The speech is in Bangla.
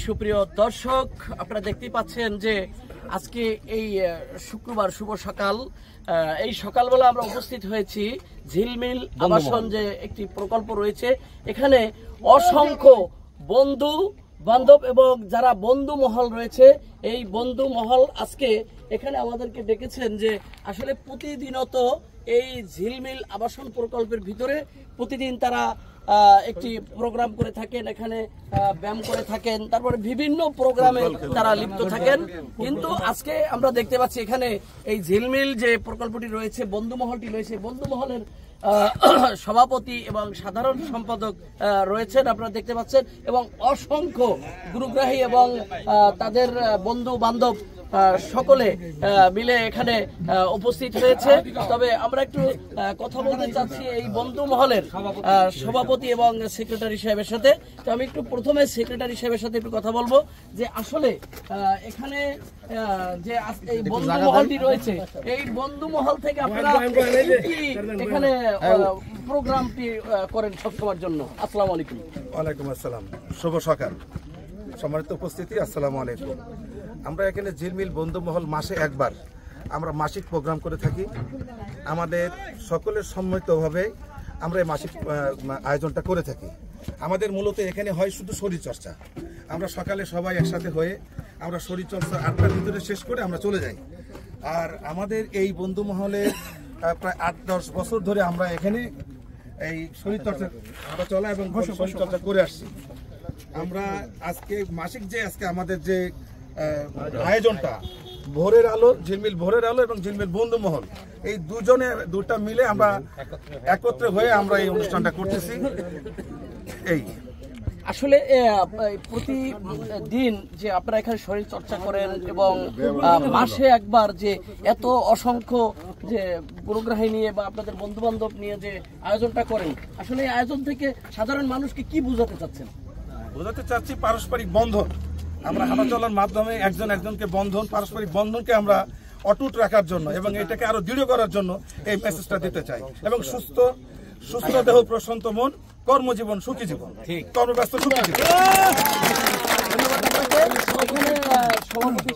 সুপ্রিয় দর্শক, আপনারা দেখতেই পাচ্ছেন যে আজকে এই শুক্রবার শুভ সকাল, এই সকালবেলা আমরা উপস্থিত হয়েছি ঝিলমিল আবাসন যে একটি প্রকল্প রয়েছে। এখানে অসংখ্য বন্ধু বান্ধব এবং যারা বন্ধু মহল রয়েছে, এই বন্ধু মহল আজকে এখানে আমাদেরকে ডেকেছেন যে আসলে প্রতিদিনত এই ঝিলমিল আবাসন প্রকল্পের ভিতরে প্রতিদিন তারা একটি প্রোগ্রাম করে থাকেন, এখানে ব্যায়াম করে থাকেন, তারপরে বিভিন্ন প্রোগ্রামে তারা লিপ্ত থাকেন। কিন্তু আজকে আমরা দেখতে পাচ্ছি এখানে এই ঝিলমিল যে প্রকল্পটি রয়েছে, বন্ধু মহলটি রয়েছে, বন্ধু মহলের সভাপতি এবং সাধারণ সম্পাদক রয়েছেন, আপনারা দেখতে পাচ্ছেন, এবং অসংখ্য গুরুগ্রাহী এবং তাদের বন্ধু বান্ধব সকলে মিলে এখানে উপস্থিত হয়েছে। তবে আমরা একটু কথা বলতে চাচ্ছি এই বন্ধু মহলের সভাপতি এবং সেক্রেটারি সাহেবের সাথে। তো আমি একটু প্রথমে সেক্রেটারি সাহেবের সাথে একটু কথা বলবো যে আসলে এখানে যে এই বন্ধু মহলটি রয়েছে, এই বন্ধু মহল থেকে আপনারা এখানে প্রোগ্রামটি করেন সবসময়ের জন্য। আসসালামু আলাইকুম। ওয়ালাইকুম আসসালাম, শুভ সকাল, সম্মানিত উপস্থিতি, আসসালামু আলাইকুম। আমরা এখানে ঝিলমিল বন্ধু মহল মাসে একবার আমরা মাসিক প্রোগ্রাম করে থাকি। আমাদের সকলের সম্মিলিতভাবে আমরা এই মাসিক আয়োজনটা করে থাকি। আমাদের মূলত এখানে হয় শুধু শরীরচর্চা। আমরা সকালে সবাই একসাথে হয়ে আমরা শরীরচর্চা 8টার ভিতরে শেষ করে আমরা চলে যাই। আর আমাদের এই বন্ধু মহলে প্রায় 8-10 বছর ধরে আমরা এখানে এই শরীরচর্চা আমরা চলা এবং শরীরচর্চা করে আসছি। আমরা আজকে মাসিক যে আজকে আমাদের যে আয়োজনটা, ভোরের আলো, ঝিলমিল ভোরের আলো এবং ঝিলমিল বন্ধু মহল, এই দুটা মিলে আমরা একত্রে হয়ে আমরা এই অনুষ্ঠানটা করতেছি। এই আসলে প্রতিদিন যে আপনারা এখানে শরীর চর্চা করেন এবং মাসে একবার যে এত অসংখ্য যে গুরুগ্রাহী নিয়ে বা আপনাদের বন্ধু বান্ধব নিয়ে যে আয়োজনটা করেন, আসলে এই আয়োজন থেকে সাধারণ মানুষকে কি বোঝাতে চাচ্ছেন? বোঝাতে চাচ্ছি পারস্পরিক বন্ধন। আমরা হাঁটা চলার মাধ্যমে একজন একজনকে বন্ধন, পারস্পরিক বন্ধনকে আমরা অটুট রাখার জন্য এবং এটাকে আরো দৃঢ় করার জন্য এই মেসেজটা দিতে চাই। এবং সুস্থ দেহ, প্রশান্ত মন, কর্মজীবন সুখী জীবন, কর্মব্যস্ত সুখী জীবন। ধন্যবাদ আপনাকে।